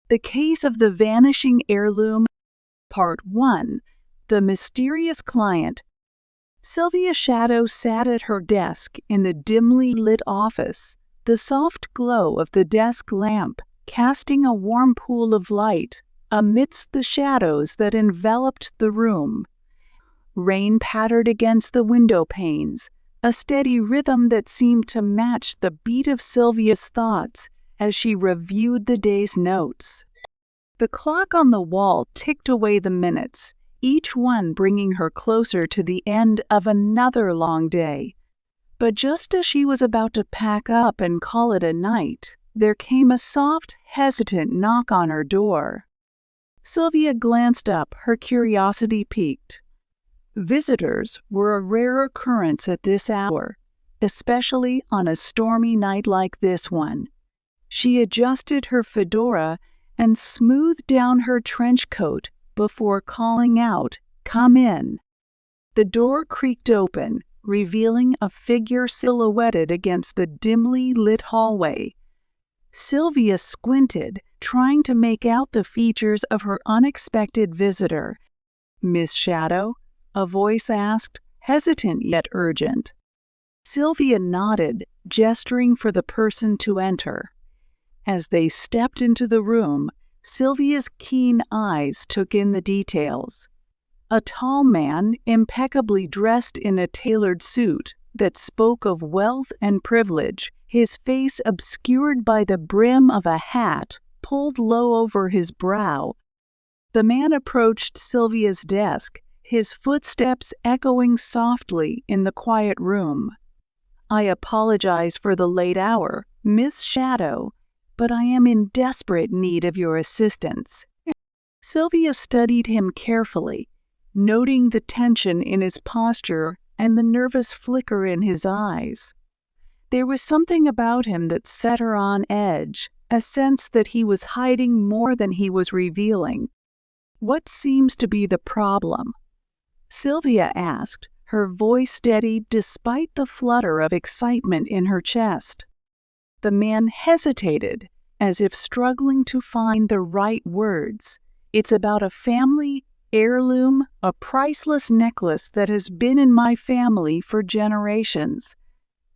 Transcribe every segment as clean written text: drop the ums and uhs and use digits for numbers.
The Case of the Vanishing Heirloom, Part 1. The Mysterious Client. Sylvia's shadow sat at her desk in the dimly lit office, the soft glow of the desk lamp casting a warm pool of light amidst the shadows that enveloped the room. Rain pattered against the window panes, a steady rhythm that seemed to match the beat of Sylvia's thoughts as she reviewed the day's notes. The clock on the wall ticked away the minutes, each one bringing her closer to the end of another long day. But just as she was about to pack up and call it a night, there came a soft, hesitant knock on her door. Sylvia glanced up, her curiosity piqued. Visitors were a rare occurrence at this hour, especially on a stormy night like this one. She adjusted her fedora and smoothed down her trench coat before calling out, "Come in." The door creaked open, revealing a figure silhouetted against the dimly lit hallway. Sylvia squinted, trying to make out the features of her unexpected visitor. "Miss Shadow?" a voice asked, hesitant yet urgent. Sylvia nodded, gesturing for the person to enter. As they stepped into the room, Sylvia's keen eyes took in the details. A tall man, impeccably dressed in a tailored suit that spoke of wealth and privilege, his face obscured by the brim of a hat pulled low over his brow. The man approached Sylvia's desk, his footsteps echoing softly in the quiet room. "I apologize for the late hour, Miss Shadow, but I am in desperate need of your assistance." Sylvia studied him carefully, noting the tension in his posture and the nervous flicker in his eyes. There was something about him that set her on edge, a sense that he was hiding more than he was revealing. "What seems to be the problem?" Sylvia asked, her voice steady despite the flutter of excitement in her chest. The man hesitated, as if struggling to find the right words. "It's about a family heirloom, a priceless necklace that has been in my family for generations.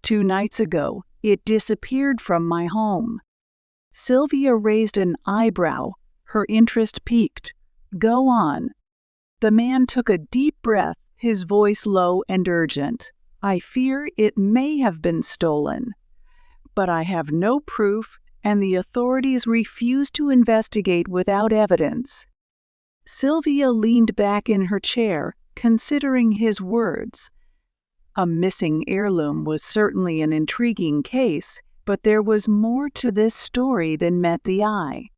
2 nights ago, it disappeared from my home." Sylvia raised an eyebrow, her interest piqued. "Go on." The man took a deep breath, his voice low and urgent. "I fear it may have been stolen, but I have no proof, and the authorities refuse to investigate without evidence." Sylvia leaned back in her chair, considering his words. A missing heirloom was certainly an intriguing case, but there was more to this story than met the eye.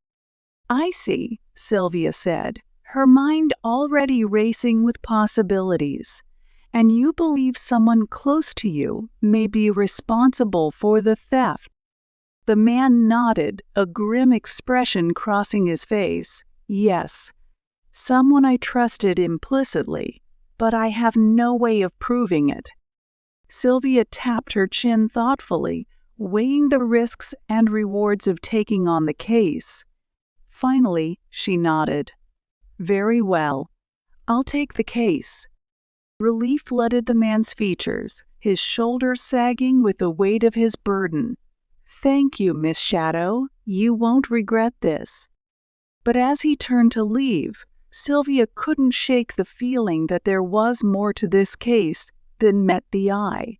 "I see," Sylvia said, her mind already racing with possibilities. "And you believe someone close to you may be responsible for the theft?" The man nodded, a grim expression crossing his face. "Yes, someone I trusted implicitly, but I have no way of proving it." Sylvia tapped her chin thoughtfully, weighing the risks and rewards of taking on the case. Finally, she nodded. "Very well. I'll take the case." Relief flooded the man's features, his shoulders sagging with the weight of his burden. "Thank you, Miss Shadow. You won't regret this." But as he turned to leave, Sylvia couldn't shake the feeling that there was more to this case than met the eye.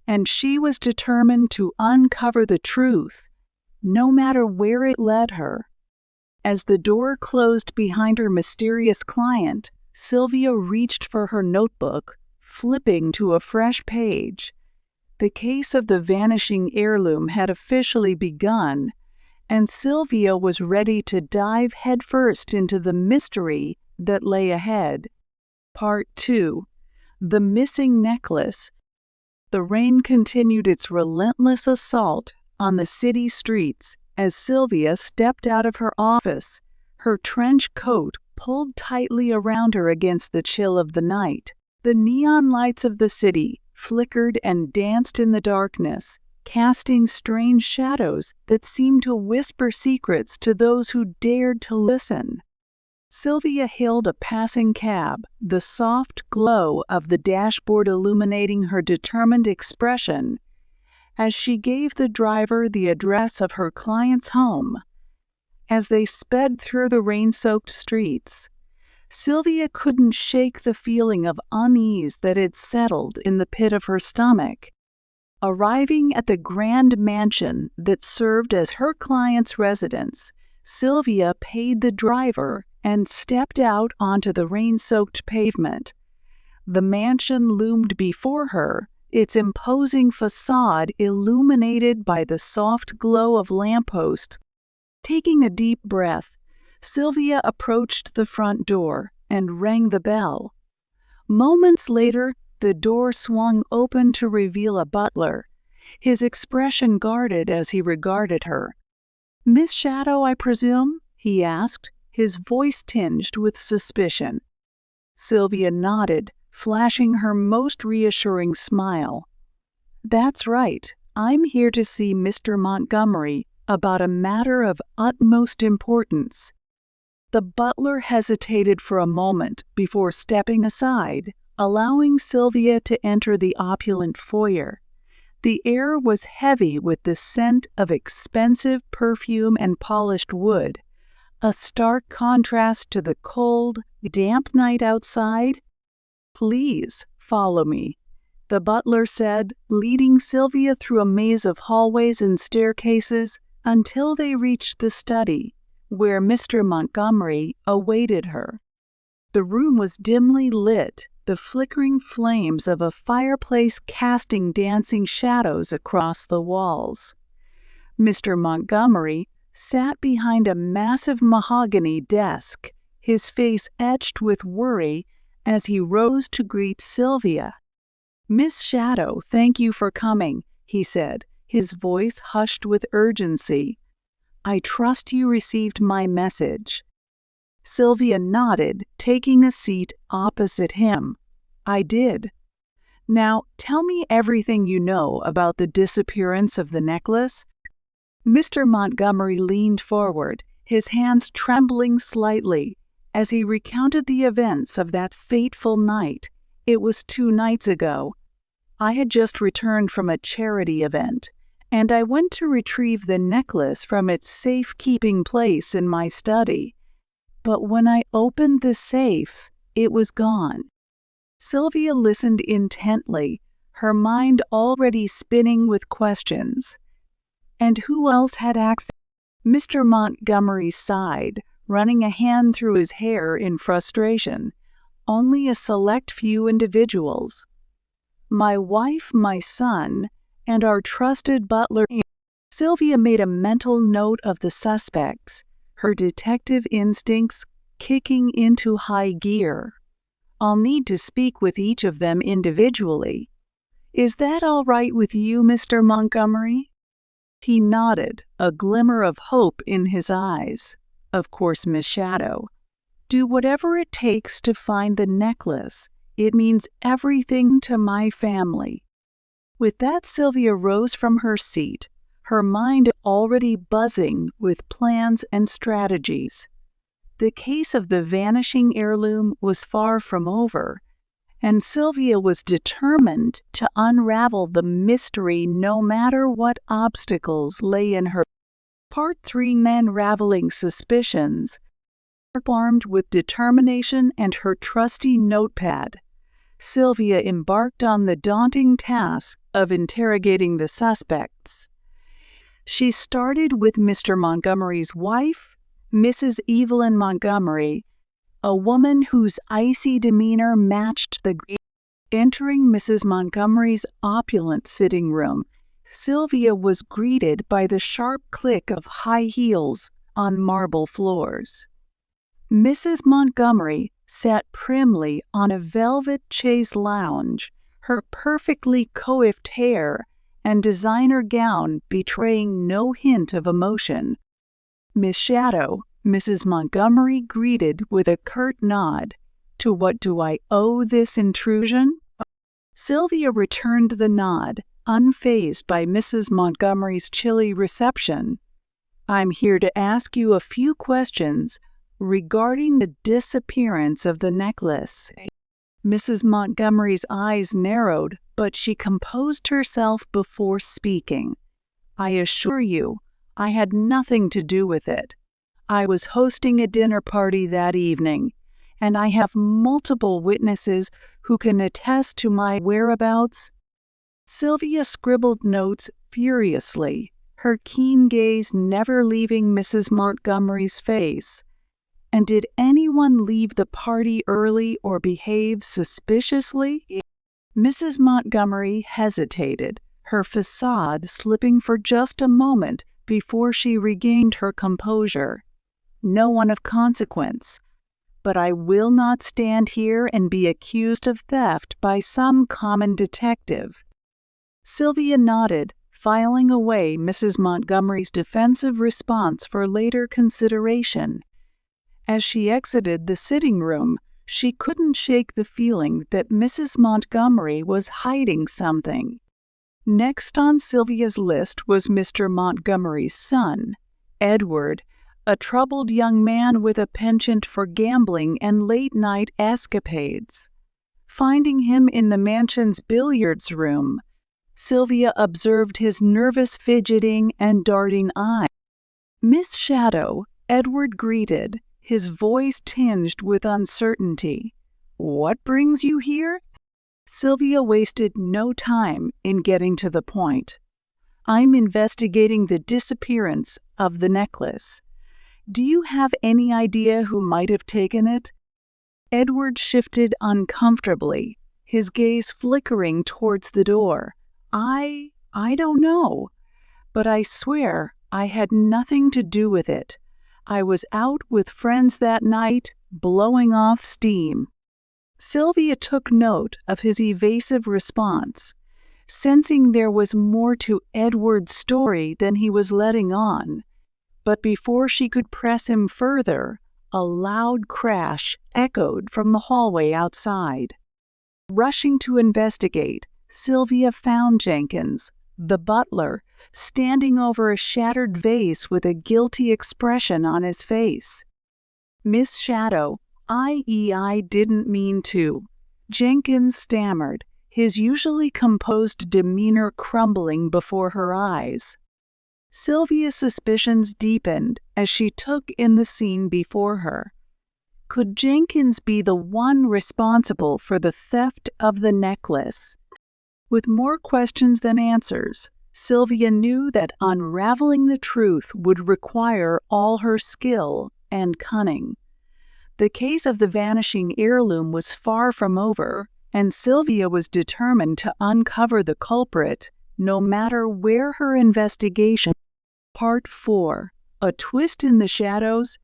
And she was determined to uncover the truth, no matter where it led her. As the door closed behind her mysterious client, Sylvia reached for her notebook, flipping to a fresh page. The case of the vanishing heirloom had officially begun, and Sylvia was ready to dive headfirst into the mystery that lay ahead. Part 2. The Missing Necklace. The rain continued its relentless assault on the city streets as Sylvia stepped out of her office, her trench coat pulled tightly around her against the chill of the night. The neon lights of the city flickered and danced in the darkness, casting strange shadows that seemed to whisper secrets to those who dared to listen. Sylvia hailed a passing cab, the soft glow of the dashboard illuminating her determined expression as she gave the driver the address of her client's home. As they sped through the rain-soaked streets, Sylvia couldn't shake the feeling of unease that had settled in the pit of her stomach. Arriving at the grand mansion that served as her client's residence, Sylvia paid the driver and stepped out onto the rain-soaked pavement. The mansion loomed before her, its imposing facade illuminated by the soft glow of lampposts. Taking a deep breath, Sylvia approached the front door and rang the bell. Moments later, the door swung open to reveal a butler, his expression guarded as he regarded her. "Miss Shadow, I presume?" he asked, his voice tinged with suspicion. Sylvia nodded, flashing her most reassuring smile. "That's right. I'm here to see Mr. Montgomery about a matter of utmost importance." The butler hesitated for a moment before stepping aside, allowing Sylvia to enter the opulent foyer. The air was heavy with the scent of expensive perfume and polished wood, a stark contrast to the cold, damp night outside. "Please, follow me," the butler said, leading Sylvia through a maze of hallways and staircases until they reached the study, where Mr. Montgomery awaited her. The room was dimly lit, the flickering flames of a fireplace casting dancing shadows across the walls. Mr. Montgomery sat behind a massive mahogany desk, his face etched with worry as he rose to greet Sylvia. "Miss Shadow, thank you for coming," he said, his voice hushed with urgency. "I trust you received my message." Sylvia nodded, taking a seat opposite him. "I did. Now, tell me everything you know about the disappearance of the necklace." Mr. Montgomery leaned forward, his hands trembling slightly, as he recounted the events of that fateful night. "It was 2 nights ago. I had just returned from a charity event, and I went to retrieve the necklace from its safekeeping place in my study. But when I opened the safe, it was gone." Sylvia listened intently, her mind already spinning with questions. "And who else had access?" Mr. Montgomery sighed, running a hand through his hair in frustration. "Only a select few individuals. My wife, my son, and our trusted butler." Sylvia made a mental note of the suspects, her detective instincts kicking into high gear. "I'll need to speak with each of them individually. Is that all right with you, Mr. Montgomery?" He nodded, a glimmer of hope in his eyes. "Of course, Miss Shadow. Do whatever it takes to find the necklace. It means everything to my family." With that, Sylvia rose from her seat, her mind already buzzing with plans and strategies. The case of the vanishing heirloom was far from over, and Sylvia was determined to unravel the mystery no matter what obstacles lay in her. Part 3: Unraveling Suspicions. Armed with determination and her trusty notepad, Sylvia embarked on the daunting task of interrogating the suspects. She started with Mr. Montgomery's wife, Mrs. Evelyn Montgomery, a woman whose icy demeanor matched the grace. Entering Mrs. Montgomery's opulent sitting room, Sylvia was greeted by the sharp click of high heels on marble floors. Mrs. Montgomery sat primly on a velvet chaise lounge, her perfectly coiffed hair and designer gown betraying no hint of emotion. "Miss Shadow," Mrs. Montgomery greeted with a curt nod. "To what do I owe this intrusion?" Sylvia returned the nod, unfazed by Mrs. Montgomery's chilly reception. "I'm here to ask you a few questions regarding the disappearance of the necklace." Mrs. Montgomery's eyes narrowed, but she composed herself before speaking. "I assure you, I had nothing to do with it. I was hosting a dinner party that evening, and I have multiple witnesses who can attest to my whereabouts." Sylvia scribbled notes furiously, her keen gaze never leaving Mrs. Montgomery's face. "And did anyone leave the party early or behave suspiciously?" Mrs. Montgomery hesitated, her facade slipping for just a moment before she regained her composure. "No one of consequence. But I will not stand here and be accused of theft by some common detective." Sylvia nodded, filing away Mrs. Montgomery's defensive response for later consideration. As she exited the sitting room, she couldn't shake the feeling that Mrs. Montgomery was hiding something. Next on Sylvia's list was Mr. Montgomery's son, Edward, a troubled young man with a penchant for gambling and late-night escapades. Finding him in the mansion's billiards room, Sylvia observed his nervous fidgeting and darting eye. "Miss Shadow," Edward greeted, his voice tinged with uncertainty. "What brings you here?" Sylvia wasted no time in getting to the point. "I'm investigating the disappearance of the necklace. Do you have any idea who might have taken it?" Edward shifted uncomfortably, his gaze flickering towards the door. I don't know, but I swear I had nothing to do with it. I was out with friends that night, blowing off steam." Sylvia took note of his evasive response, sensing there was more to Edward's story than he was letting on. But before she could press him further, a loud crash echoed from the hallway outside. Rushing to investigate, Sylvia found Jenkins, the butler, standing over a shattered vase with a guilty expression on his face. "Miss Shadow, I didn't mean to," Jenkins stammered, his usually composed demeanor crumbling before her eyes. Sylvia's suspicions deepened as she took in the scene before her. Could Jenkins be the one responsible for the theft of the necklace? With more questions than answers, Sylvia knew that unraveling the truth would require all her skill and cunning. The case of the vanishing heirloom was far from over, and Sylvia was determined to uncover the culprit, no matter where her investigation. Part 4. A Twist in the Shadows.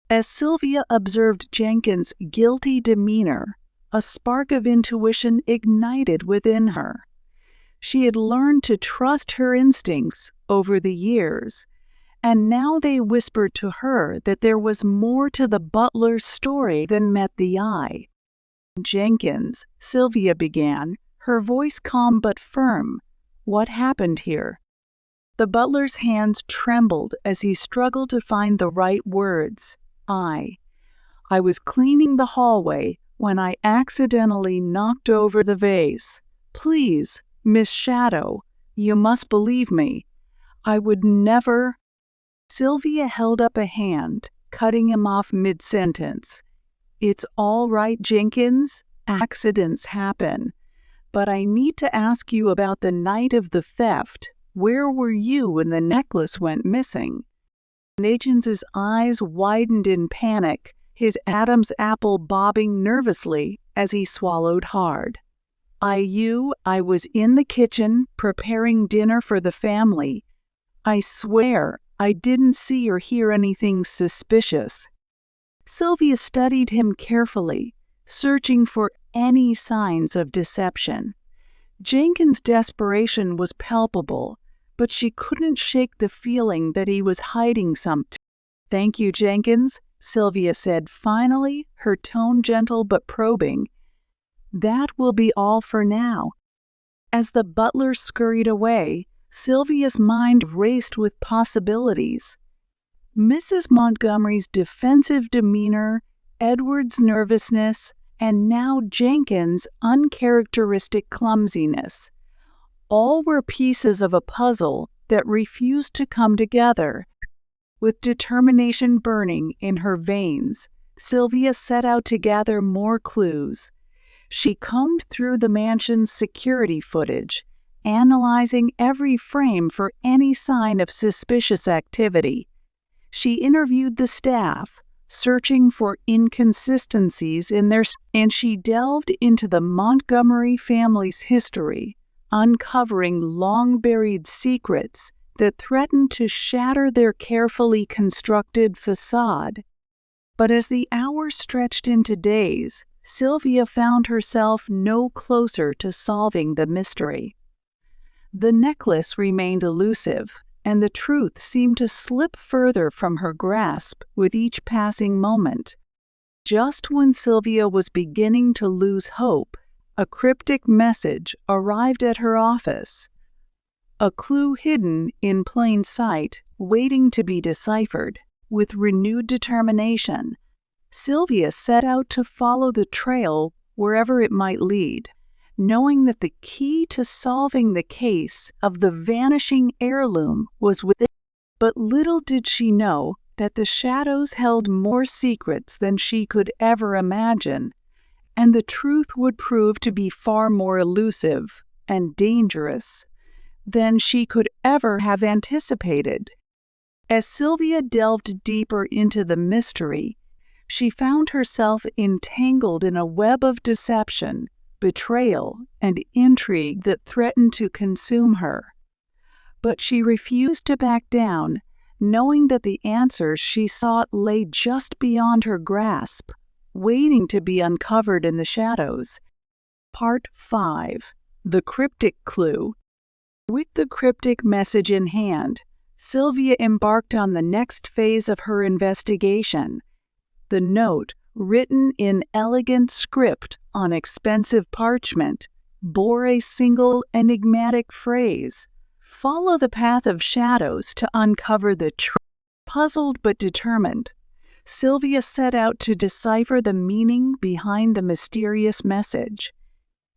As Sylvia observed Jenkins' guilty demeanor, a spark of intuition ignited within her. She had learned to trust her instincts over the years, and now they whispered to her that there was more to the butler's story than met the eye. "Jenkins," Sylvia began, her voice calm but firm, "what happened here?" The butler's hands trembled as he struggled to find the right words. I was cleaning the hallway when I accidentally knocked over the vase. Please, Miss Shadow, you must believe me. I would never—" Sylvia held up a hand, cutting him off mid-sentence. "It's all right, Jenkins. Accidents happen. But I need to ask you about the night of the theft. Where were you when the necklace went missing?" Jenkins' eyes widened in panic, his Adam's apple bobbing nervously as he swallowed hard. I was in the kitchen preparing dinner for the family. I swear I didn't see or hear anything suspicious." Sylvia studied him carefully, searching for any signs of deception. Jenkins' desperation was palpable, but she couldn't shake the feeling that he was hiding something. "Thank you, Jenkins," Sylvia said finally, her tone gentle but probing. "That will be all for now." As the butler scurried away, Sylvia's mind raced with possibilities. Mrs. Montgomery's defensive demeanor, Edward's nervousness, and now Jenkins' uncharacteristic clumsiness. All were pieces of a puzzle that refused to come together. With determination burning in her veins, Sylvia set out to gather more clues. She combed through the mansion's security footage, analyzing every frame for any sign of suspicious activity. She interviewed the staff, searching for inconsistencies in and she delved into the Montgomery family's history, uncovering long-buried secrets that threatened to shatter their carefully constructed facade. But as the hours stretched into days, Sylvia found herself no closer to solving the mystery. The necklace remained elusive, and the truth seemed to slip further from her grasp with each passing moment. Just when Sylvia was beginning to lose hope, a cryptic message arrived at her office. A clue hidden in plain sight, waiting to be deciphered. With renewed determination, Sylvia set out to follow the trail wherever it might lead, knowing that the key to solving the case of the vanishing heirloom was within. But little did she know that the shadows held more secrets than she could ever imagine, and the truth would prove to be far more elusive and dangerous than she could ever have anticipated. As Sylvia delved deeper into the mystery, she found herself entangled in a web of deception, betrayal, and intrigue that threatened to consume her. But she refused to back down, knowing that the answers she sought lay just beyond her grasp, waiting to be uncovered in the shadows. Part 5. The Cryptic Clue. With the cryptic message in hand, Sylvia embarked on the next phase of her investigation. The note, written in elegant script on expensive parchment, bore a single enigmatic phrase: "Follow the path of shadows to uncover the truth." Puzzled but determined, Sylvia set out to decipher the meaning behind the mysterious message.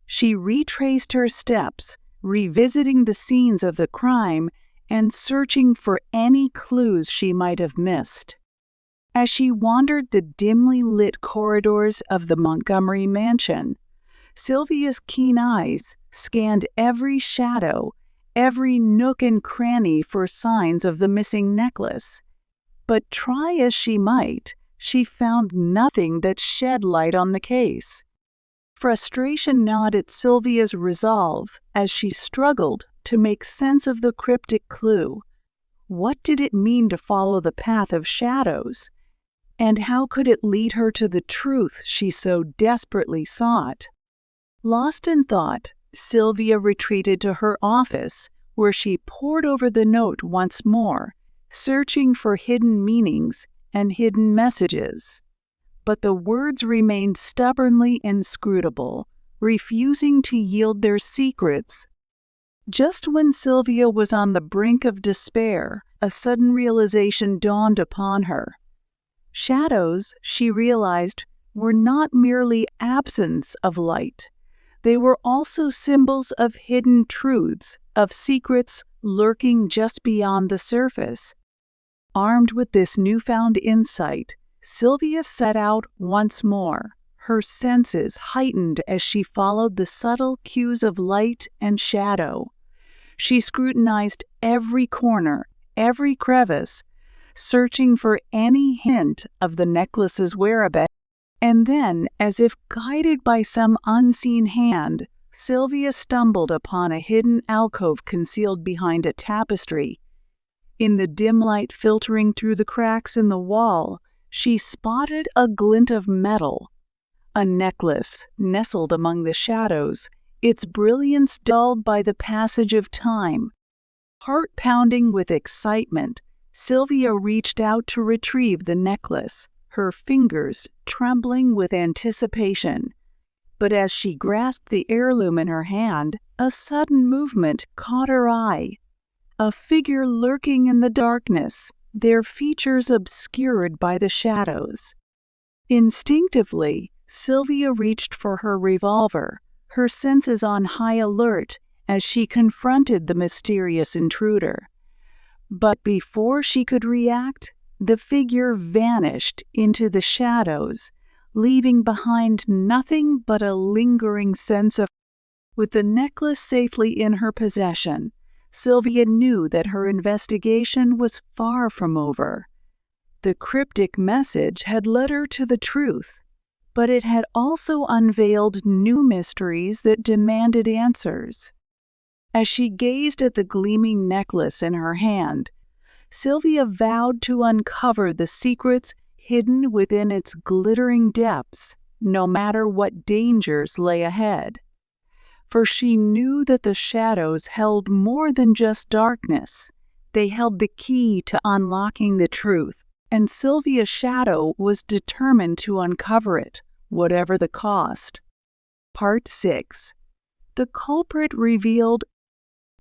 She retraced her steps, revisiting the scenes of the crime and searching for any clues she might have missed. As she wandered the dimly lit corridors of the Montgomery mansion, Sylvia's keen eyes scanned every shadow, every nook and cranny for signs of the missing necklace. But try as she might, she found nothing that shed light on the case. Frustration gnawed at Sylvia's resolve as she struggled to make sense of the cryptic clue. What did it mean to follow the path of shadows? And how could it lead her to the truth she so desperately sought? Lost in thought, Sylvia retreated to her office, where she pored over the note once more, searching for hidden meanings and hidden messages. But the words remained stubbornly inscrutable, refusing to yield their secrets. Just when Sylvia was on the brink of despair, a sudden realization dawned upon her. Shadows, she realized, were not merely absence of light. They were also symbols of hidden truths, of secrets lurking just beyond the surface. Armed with this newfound insight, Sylvia set out once more, her senses heightened as she followed the subtle cues of light and shadow. She scrutinized every corner, every crevice, searching for any hint of the necklace's whereabouts. And then, as if guided by some unseen hand, Sylvia stumbled upon a hidden alcove concealed behind a tapestry. In the dim light filtering through the cracks in the wall, she spotted a glint of metal. A necklace nestled among the shadows, its brilliance dulled by the passage of time. Heart pounding with excitement, Sylvia reached out to retrieve the necklace, her fingers trembling with anticipation. But as she grasped the heirloom in her hand, a sudden movement caught her eye. A figure lurking in the darkness, their features obscured by the shadows. Instinctively, Sylvia reached for her revolver, her senses on high alert as she confronted the mysterious intruder. But before she could react, the figure vanished into the shadows, leaving behind nothing but a lingering sense of. With the necklace safely in her possession, Sylvia knew that her investigation was far from over. The cryptic message had led her to the truth, but it had also unveiled new mysteries that demanded answers. As she gazed at the gleaming necklace in her hand, Sylvia vowed to uncover the secrets hidden within its glittering depths, no matter what dangers lay ahead. For she knew that the shadows held more than just darkness. They held the key to unlocking the truth, and Sylvia's shadow was determined to uncover it, whatever the cost. Part 6. The culprit revealed.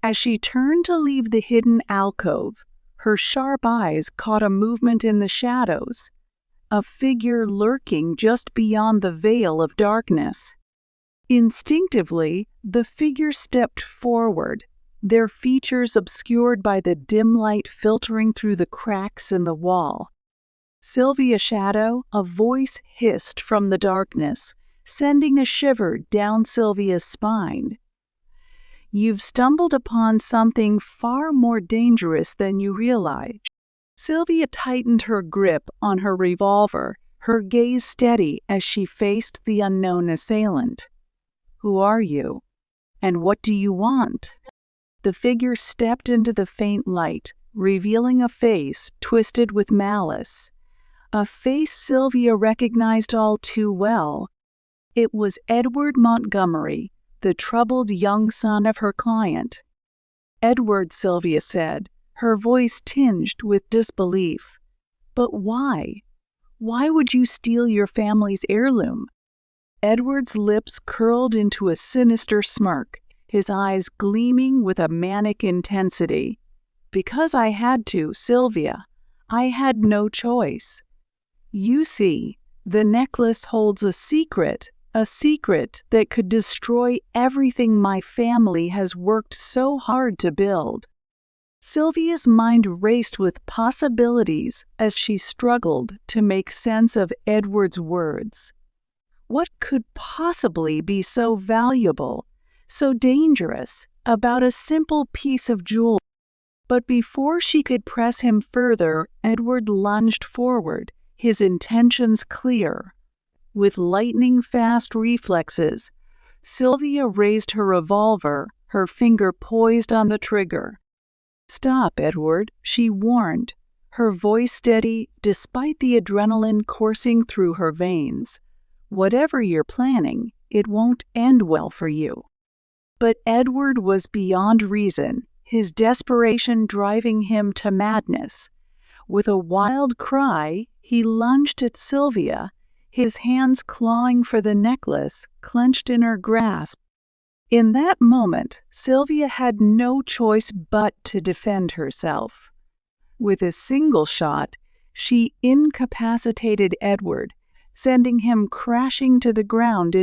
As she turned to leave the hidden alcove, her sharp eyes caught a movement in the shadows, a figure lurking just beyond the veil of darkness. Instinctively, the figure stepped forward, their features obscured by the dim light filtering through the cracks in the wall. "Sylvia Shadow," a voice hissed from the darkness, sending a shiver down Sylvia's spine. "You've stumbled upon something far more dangerous than you realize." Sylvia tightened her grip on her revolver, her gaze steady as she faced the unknown assailant. "Who are you? And what do you want?" The figure stepped into the faint light, revealing a face twisted with malice. A face Sylvia recognized all too well. It was Edward Montgomery, the troubled young son of her client. "Edward," Sylvia said, her voice tinged with disbelief. "But why? Why would you steal your family's heirloom?" Edward's lips curled into a sinister smirk, his eyes gleaming with a manic intensity. "Because I had to, Sylvia. I had no choice. You see, the necklace holds a secret that could destroy everything my family has worked so hard to build." Sylvia's mind raced with possibilities as she struggled to make sense of Edward's words. What could possibly be so valuable, so dangerous, about a simple piece of jewelry? But before she could press him further, Edward lunged forward, his intentions clear. With lightning-fast reflexes, Sylvia raised her revolver, her finger poised on the trigger. "Stop, Edward," she warned, her voice steady despite the adrenaline coursing through her veins. "Whatever you're planning, it won't end well for you." But Edward was beyond reason, his desperation driving him to madness. With a wild cry, he lunged at Sylvia, his hands clawing for the necklace clenched in her grasp. In that moment, Sylvia had no choice but to defend herself. With a single shot, she incapacitated Edward, sending him crashing to the ground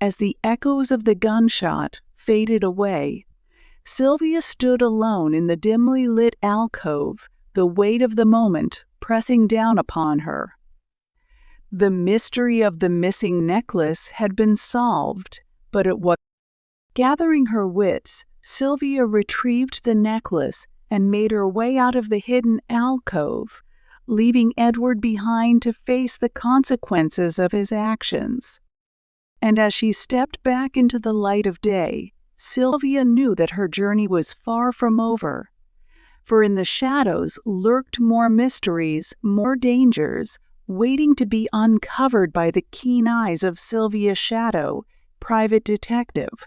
As the echoes of the gunshot faded away, Sylvia stood alone in the dimly lit alcove, the weight of the moment pressing down upon her. The mystery of the missing necklace had been solved, but at what? Gathering her wits, Sylvia retrieved the necklace and made her way out of the hidden alcove, leaving Edward behind to face the consequences of his actions. And as she stepped back into the light of day, Sylvia knew that her journey was far from over. For in the shadows lurked more mysteries, more dangers, waiting to be uncovered by the keen eyes of Sylvia Shadow, private detective.